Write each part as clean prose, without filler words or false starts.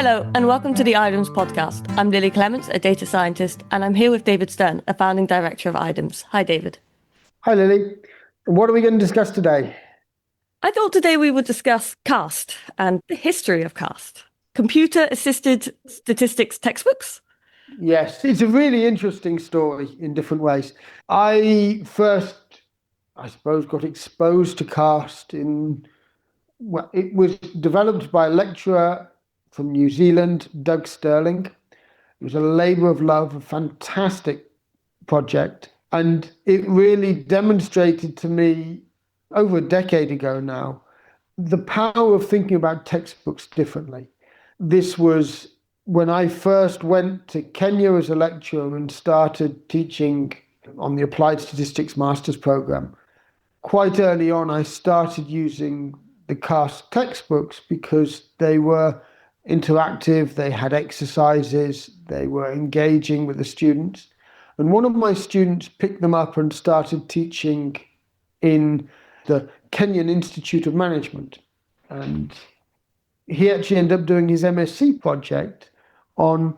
Hello, and welcome to the IDEMS podcast. I'm Lily Clements, a data scientist, and I'm here with David Stern, a founding director of IDEMS. Hi, David. Hi, Lily. What are we going to discuss today? I thought today we would discuss CAST and the history of CAST. Computer-assisted statistics textbooks? Yes, it's a really interesting story in different ways. I first, got exposed to CAST it was developed by a lecturer from New Zealand, Doug Sterling. It was a labour of love, a fantastic project. And it really demonstrated to me over a decade ago now, the power of thinking about textbooks differently. This was when I first went to Kenya as a lecturer and started teaching on the Applied Statistics Master's Programme. Quite early on, I started using the CAST textbooks because they were interactive, they had exercises, they were engaging with the students. And one of my students picked them up and started teaching in the Kenyan Institute of Management. And he actually ended up doing his MSc project on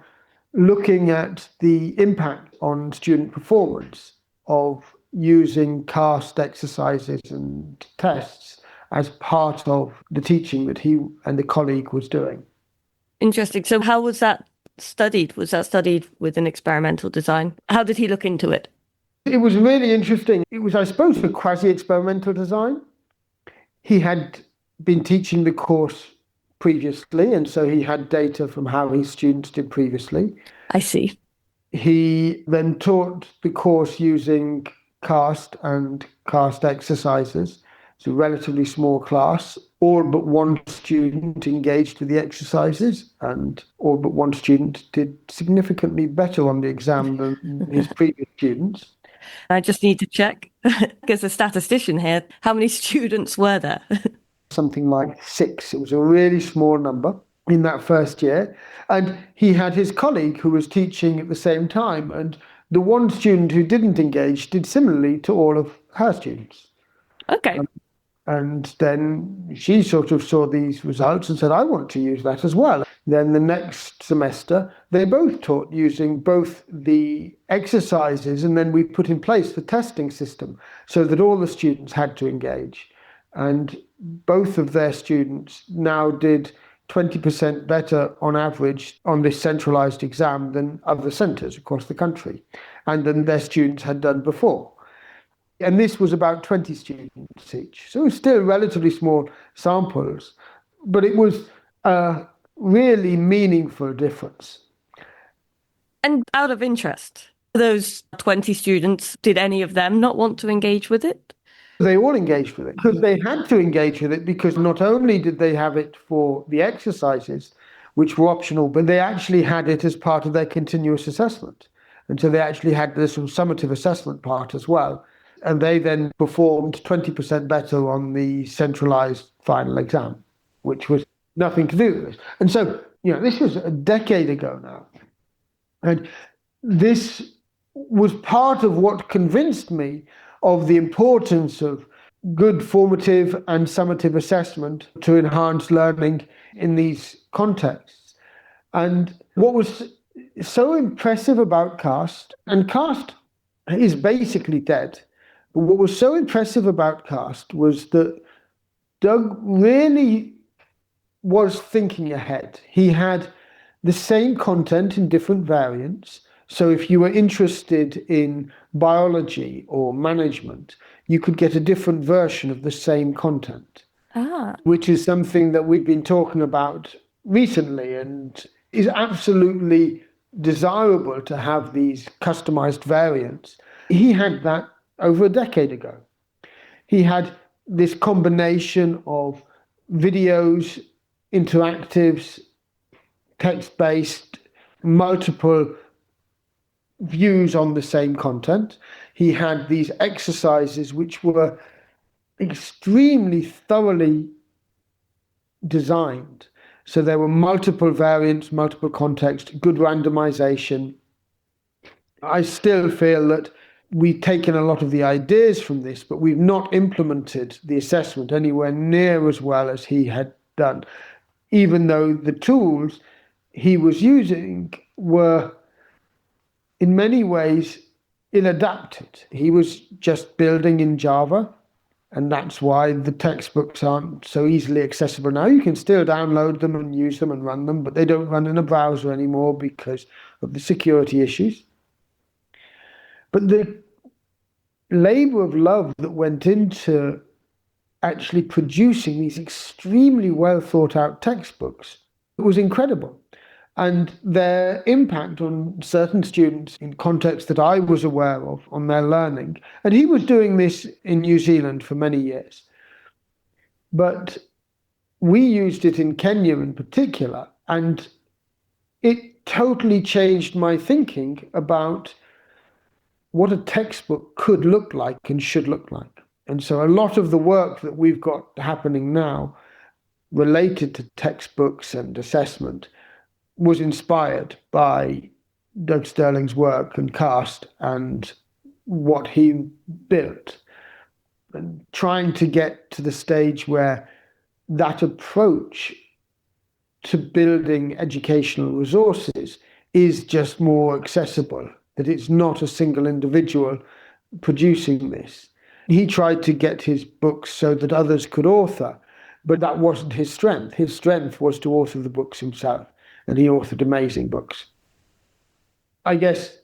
looking at the impact on student performance of using CAST exercises and tests as part of the teaching that he and the colleague was doing. Interesting. So how was that studied? Was that studied with an experimental design? How did he look into it? It was really interesting. It was, I suppose, a quasi-experimental design. He had been teaching the course previously, and so he had data from how his students did previously. I see. He then taught the course using CAST and CAST exercises. It's a relatively small class. All but one student engaged with the exercises, and all but one student did significantly better on the exam than his previous students. I just need to check, as a statistician here, how many students were there? Something like 6. It was a really small number in that first year. And he had his colleague who was teaching at the same time. And the one student who didn't engage did similarly to all of her students. Okay. And then she sort of saw these results and said, I want to use that as well. Then the next semester, they both taught using both the exercises, and then we put in place the testing system so that all the students had to engage. And both of their students now did 20% better on average on this centralized exam than other centres across the country, and than their students had done before. And this was about 20 students each. So it was still relatively small samples, but it was a really meaningful difference. And out of interest, those 20 students, did any of them not want to engage with it? They all engaged with it because they had to engage with it, because not only did they have it for the exercises, which were optional, but they actually had it as part of their continuous assessment. And so they actually had this summative assessment part as well. And they then performed 20% better on the centralized final exam, which was nothing to do with this. And so, this was a decade ago now. And this was part of what convinced me of the importance of good formative and summative assessment to enhance learning in these contexts. And what was so impressive about CAST, and CAST is basically dead, but what was so impressive about CAST was that Doug really was thinking ahead. He had the same content in different variants. So if you were interested in biology or management, you could get a different version of the same content, which is something that we've been talking about recently and is absolutely desirable to have these customized variants. He had that over a decade ago. He had this combination of videos, interactives, text-based, multiple views on the same content. He had these exercises which were extremely thoroughly designed. So there were multiple variants, multiple contexts, good randomization. I still feel that we've taken a lot of the ideas from this, but we've not implemented the assessment anywhere near as well as he had done, even though the tools he was using were in many ways ill-adapted. He was just building in Java, and that's why the textbooks aren't so easily accessible now. You can still download them and use them and run them, but they don't run in a browser anymore because of the security issues. But the labor of love that went into actually producing these extremely well thought out textbooks was incredible. And their impact on certain students in contexts that I was aware of on their learning. And he was doing this in New Zealand for many years. But we used it in Kenya in particular, and it totally changed my thinking about what a textbook could look like and should look like. And so a lot of the work that we've got happening now related to textbooks and assessment was inspired by Doug Sterling's work and CAST and what he built, and trying to get to the stage where that approach to building educational resources is just more accessible, that it's not a single individual producing this. He tried to get his books so that others could author, but that wasn't his strength. His strength was to author the books himself, and he authored amazing books. I guess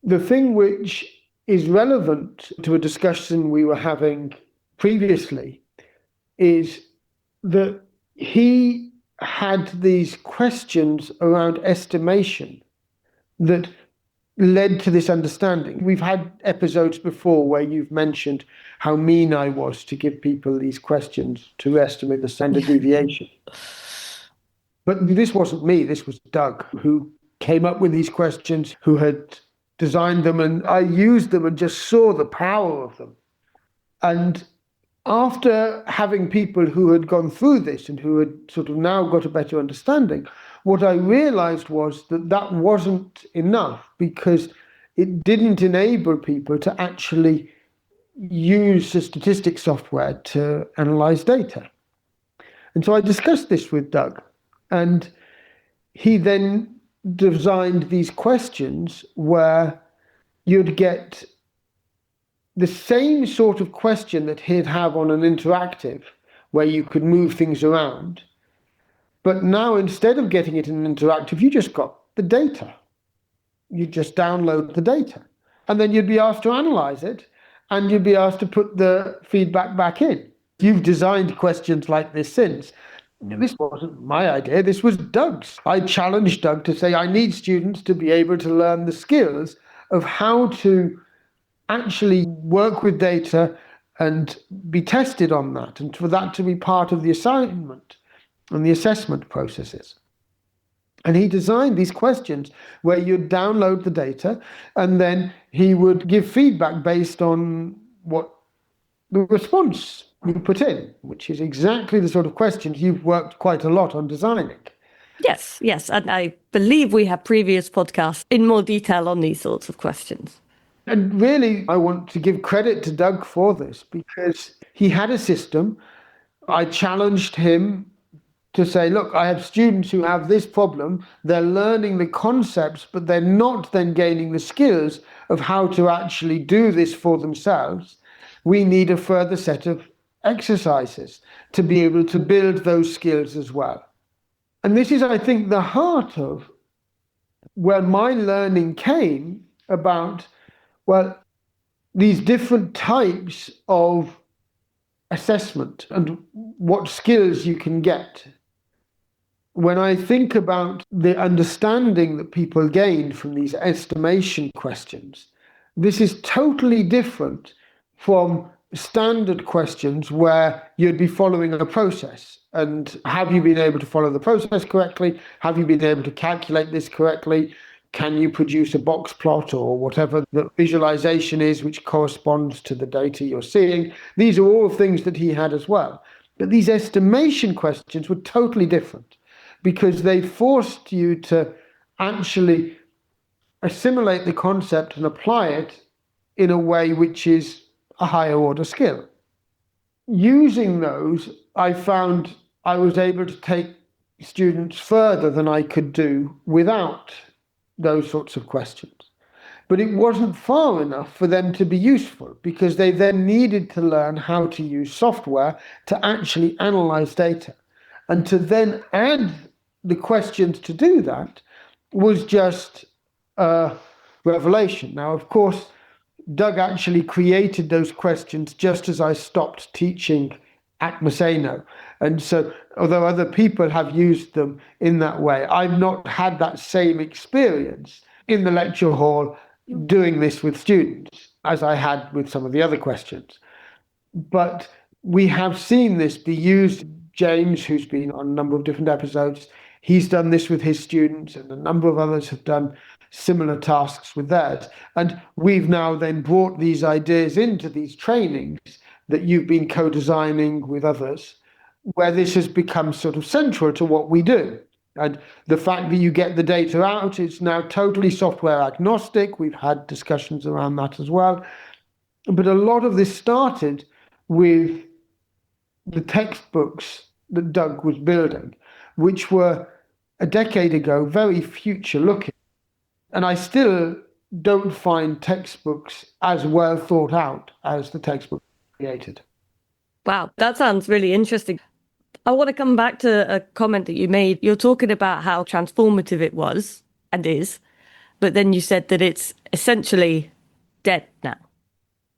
the thing which is relevant to a discussion we were having previously is that he had these questions around estimation that led to this understanding. We've had episodes before where you've mentioned how mean I was to give people these questions to estimate the standard deviation. But this wasn't me, this was Doug, who came up with these questions, who had designed them, and I used them and just saw the power of them. And after having people who had gone through this and who had sort of now got a better understanding, what I realized was that that wasn't enough, because it didn't enable people to actually use the statistics software to analyze data. And so I discussed this with Doug, and he then designed these questions where you'd get the same sort of question that he'd have on an interactive, where you could move things around. But now, instead of getting it in an interactive, you just got the data. You just download the data. And then you'd be asked to analyze it, and you'd be asked to put the feedback back in. You've designed questions like this since. This wasn't my idea, this was Doug's. I challenged Doug to say, I need students to be able to learn the skills of how to actually work with data and be tested on that, and for that to be part of the assignment and the assessment processes. And he designed these questions where you'd download the data, and then he would give feedback based on what the response you put in, which is exactly the sort of questions you've worked quite a lot on designing. Yes, yes. And I believe we have previous podcasts in more detail on these sorts of questions. And really, I want to give credit to Doug for this, because he had a system. I challenged him to say, look, I have students who have this problem. They're learning the concepts, but they're not then gaining the skills of how to actually do this for themselves. We need a further set of exercises to be able to build those skills as well. And this is, I think, the heart of where my learning came about, well, these different types of assessment and what skills you can get. When I think about the understanding that people gain from these estimation questions, this is totally different from standard questions where you'd be following a process. And have you been able to follow the process correctly? Have you been able to calculate this correctly? Can you produce a box plot or whatever the visualization is which corresponds to the data you're seeing? These are all things that he had as well. But these estimation questions were totally different, because they forced you to actually assimilate the concept and apply it in a way which is a higher order skill. Using those, I found I was able to take students further than I could do without those sorts of questions. But it wasn't far enough for them to be useful, because they then needed to learn how to use software to actually analyze data. And to then add the questions to do that was just a revelation. Now, of course, Doug actually created those questions just as I stopped teaching at Maseno. And so, although other people have used them in that way, I've not had that same experience in the lecture hall doing this with students as I had with some of the other questions. But we have seen this be used. James, who's been on a number of different episodes, he's done this with his students, and a number of others have done similar tasks with that. And we've now then brought these ideas into these trainings that you've been co-designing with others, where this has become sort of central to what we do. And the fact that you get the data out is now totally software agnostic. We've had discussions around that as well. But a lot of this started with the textbooks that Doug was building, which were a decade ago very future looking. And I still don't find textbooks as well thought out as the textbook created. Wow, that sounds really interesting. I want to come back to a comment that you made. You're talking about how transformative it was and is, but then you said that it's essentially dead now.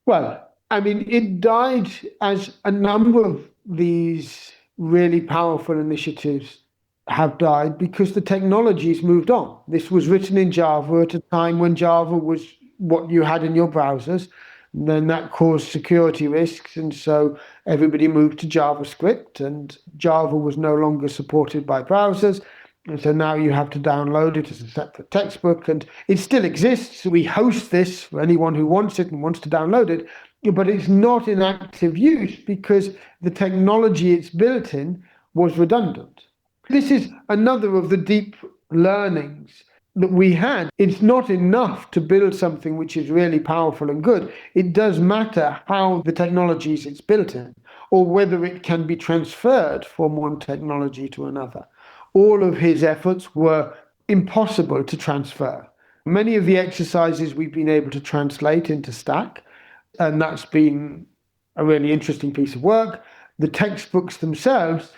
Well, I mean, it died as a number of these really powerful initiatives have died because the technology's moved on. This was written in Java at a time when Java was what you had in your browsers. And then that caused security risks, and so everybody moved to JavaScript, and Java was no longer supported by browsers. And so now you have to download it as a separate textbook, and it still exists. We host this for anyone who wants it and wants to download it, but it's not in active use because the technology it's built in was redundant. This is another of the deep learnings that we had. It's not enough to build something which is really powerful and good. It does matter how the technologies it's built in, or whether it can be transferred from one technology to another. All of his efforts were impossible to transfer. Many of the exercises we've been able to translate into Stack, and that's been a really interesting piece of work. The textbooks themselves,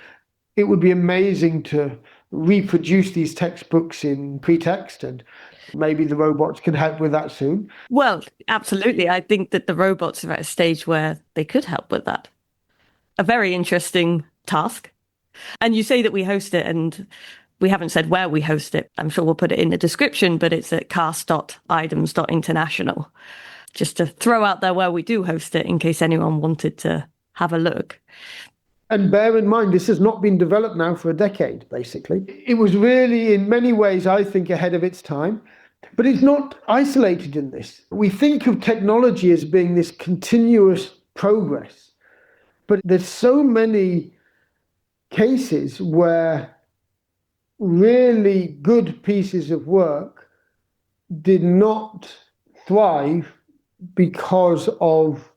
it would be amazing to reproduce these textbooks in pretext, and maybe the robots can help with that soon. Well, absolutely. I think that the robots are at a stage where they could help with that. A very interesting task. And you say that we host it, and we haven't said where we host it. I'm sure we'll put it in the description, but it's at cast.items.international. Just to throw out there where we do host it in case anyone wanted to have a look. And bear in mind, this has not been developed now for a decade, basically. It was really, in many ways, I think, ahead of its time. But it's not isolated in this. We think of technology as being this continuous progress. But there's so many cases where really good pieces of work did not thrive because of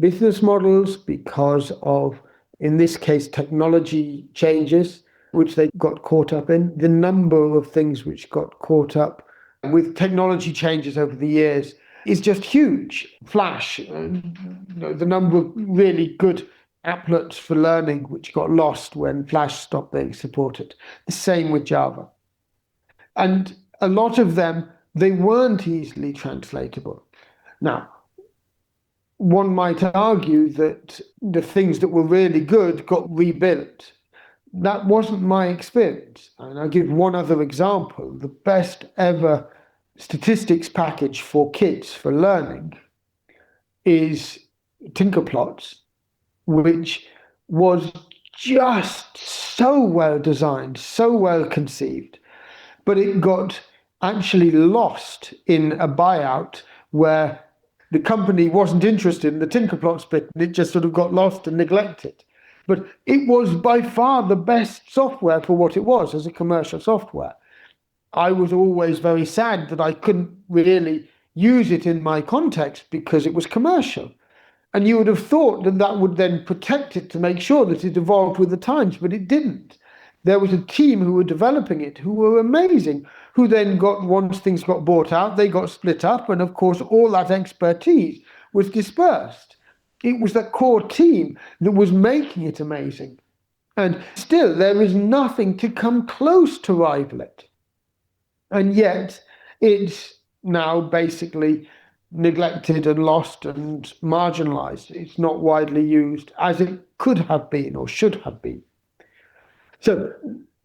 business models, because of, in this case, technology changes, which they got caught up in. The number of things which got caught up with technology changes over the years is just huge. Flash, the number of really good applets for learning which got lost when Flash stopped being supported. The same with Java. And a lot of them, they weren't easily translatable. Now, one might argue that the things that were really good got rebuilt. That wasn't my experience. And I'll give one other example. The best ever statistics package for kids for learning is Tinkerplots, which was just so well designed, so well conceived, but it got actually lost in a buyout where the company wasn't interested in the Tinkerplots bit, and it just sort of got lost and neglected. But it was by far the best software for what it was as a commercial software. I was always very sad that I couldn't really use it in my context because it was commercial. And you would have thought that that would then protect it to make sure that it evolved with the times, but it didn't. there was a team who were developing it, who were amazing, who then once things got bought out, they got split up. And of course, all that expertise was dispersed. It was that core team that was making it amazing. And still, there is nothing to come close to rival it. And yet, it's now basically neglected and lost and marginalized. It's not widely used as it could have been or should have been. So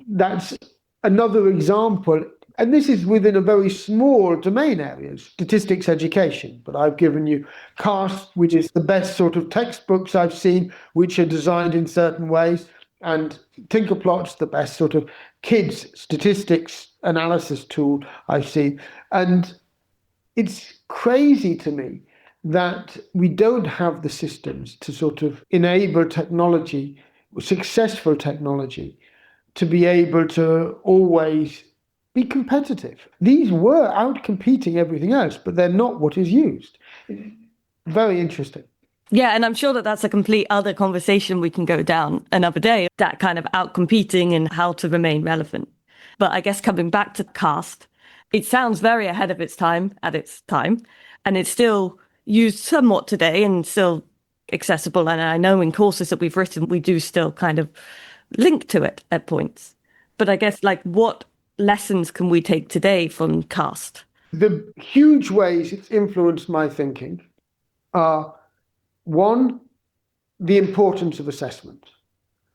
that's another example. And this is within a very small domain area, statistics education. But I've given you CAST, which is the best sort of textbooks I've seen, which are designed in certain ways. And Tinkerplot's the best sort of kids statistics analysis tool I've seen. And it's crazy to me that we don't have the systems to sort of enable technology, successful technology, to be able to always be competitive. These were out competing everything else, but they're not what is used. Very interesting. Yeah, and I'm sure that that's a complete other conversation we can go down another day, that kind of out-competing and how to remain relevant. But I guess coming back to CAST, it sounds very ahead of its time at its time, and it's still used somewhat today and still accessible. And I know in courses that we've written, we do still kind of link to it at points. But I guess, like, what lessons can we take today from CAST? The huge ways it's influenced my thinking are, one, the importance of assessment.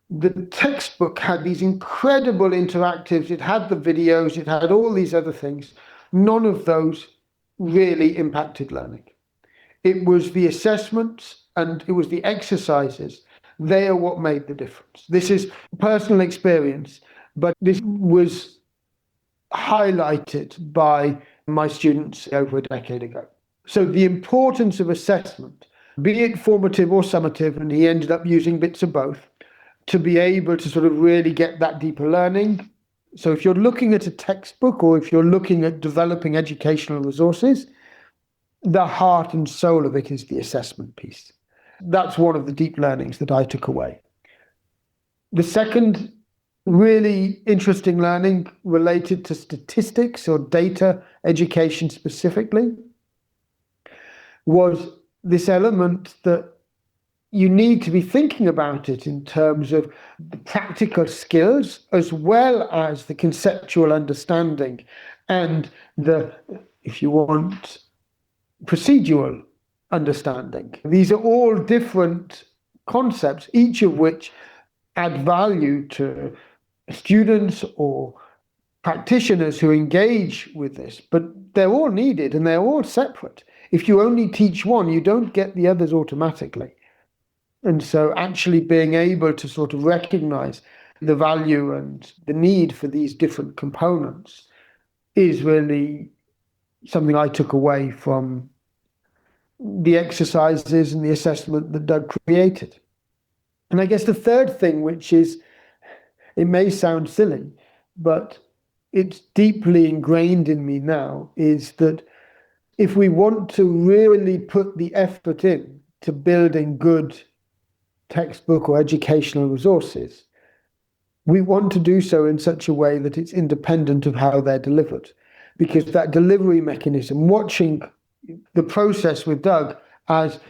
The textbook had these incredible interactives, it had the videos, it had all these other things. None of those really impacted learning. It was the assessments and it was the exercises. They are what made the difference. This is personal experience, but this was highlighted by my students over a decade ago. So the importance of assessment, be it formative or summative, and he ended up using bits of both, to be able to sort of really get that deeper learning. So if you're looking at a textbook or if you're looking at developing educational resources, the heart and soul of it is the assessment piece. That's one of the deep learnings that I took away. The second really interesting learning related to statistics or data education specifically was this element that you need to be thinking about it in terms of the practical skills as well as the conceptual understanding and the, if you want, procedural understanding. These are all different concepts, each of which add value to students or practitioners who engage with this, but they're all needed and they're all separate. If you only teach one, you don't get the others automatically. And so actually being able to sort of recognize the value and the need for these different components is really something I took away from the exercises and the assessment that Doug created. And I guess the third thing, which is, it may sound silly, but it's deeply ingrained in me now, is that if we want to really put the effort in to building good textbook or educational resources, we want to do so in such a way that it's independent of how they're delivered. Because that delivery mechanism, watching the process with Doug as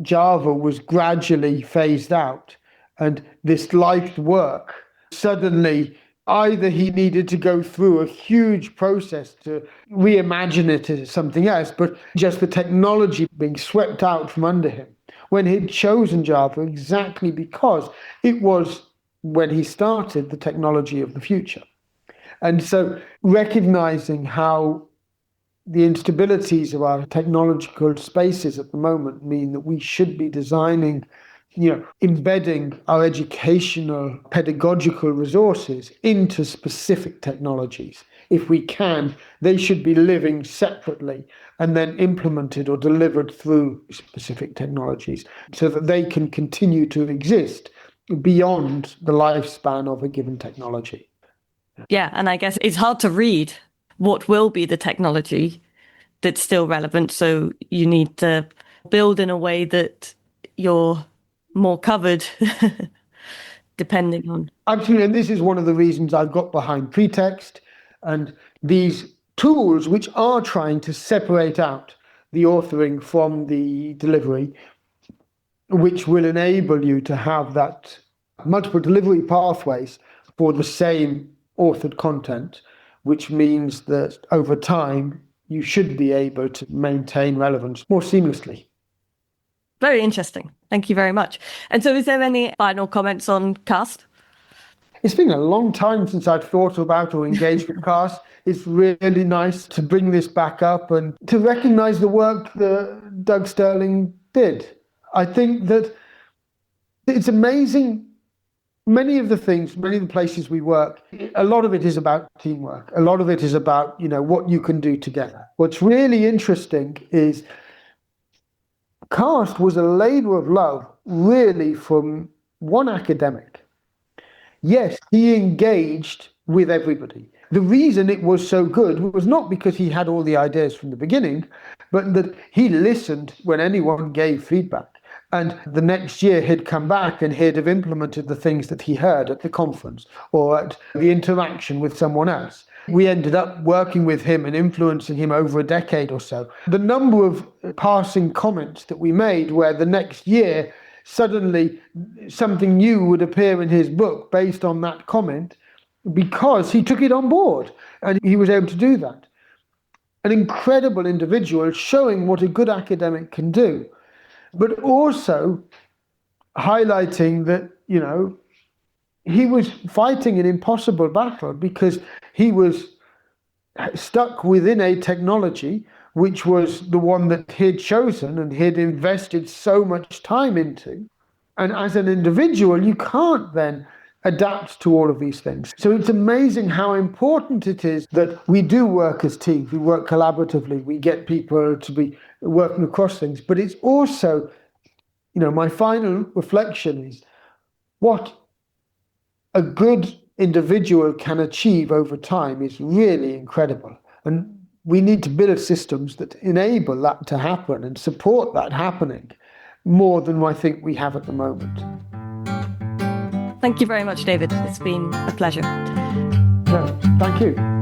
Java was gradually phased out and this life work, suddenly either he needed to go through a huge process to reimagine it as something else, but just the technology being swept out from under him when he'd chosen Java exactly because it was, when he started, the technology of the future. And so recognizing how the instabilities of our technological spaces at the moment mean that we should be designing, embedding our educational pedagogical resources into specific technologies. If we can, they should be living separately and then implemented or delivered through specific technologies so that they can continue to exist beyond the lifespan of a given technology. Yeah, and I guess it's hard to read what will be the technology that's still relevant. So you need to build in a way that you're more covered depending on. Absolutely. And this is one of the reasons I've got behind pretext and these tools which are trying to separate out the authoring from the delivery, which will enable you to have that multiple delivery pathways for the same authored content, which means that over time you should be able to maintain relevance more seamlessly. Very interesting. Thank you very much. And so is there any final comments on CAST? It's been a long time since I've thought about or engaged with CAST. It's really nice to bring this back up and to recognize the work that Doug Sterling did. I think that it's amazing. Many of the places we work, a lot of it is about teamwork. A lot of it is about, what you can do together. What's really interesting is CAST was a labor of love, really, from one academic. Yes, he engaged with everybody. The reason it was so good was not because he had all the ideas from the beginning, but that he listened when anyone gave feedback. And the next year he'd come back and he'd have implemented the things that he heard at the conference or at the interaction with someone else. We ended up working with him and influencing him over a decade or so. The number of passing comments that we made where the next year suddenly something new would appear in his book based on that comment because he took it on board and he was able to do that. An incredible individual showing what a good academic can do, but also highlighting that, he was fighting an impossible battle because he was stuck within a technology which was the one that he'd chosen and he'd invested so much time into. And as an individual, you can't then adapt to all of these things. So it's amazing how important it is that we do work as teams, we work collaboratively, we get people to be working across things. But it's also, my final reflection is what a good individual can achieve over time is really incredible. And we need to build systems that enable that to happen and support that happening more than I think we have at the moment. Thank you very much, David. It's been a pleasure. Yeah, thank you.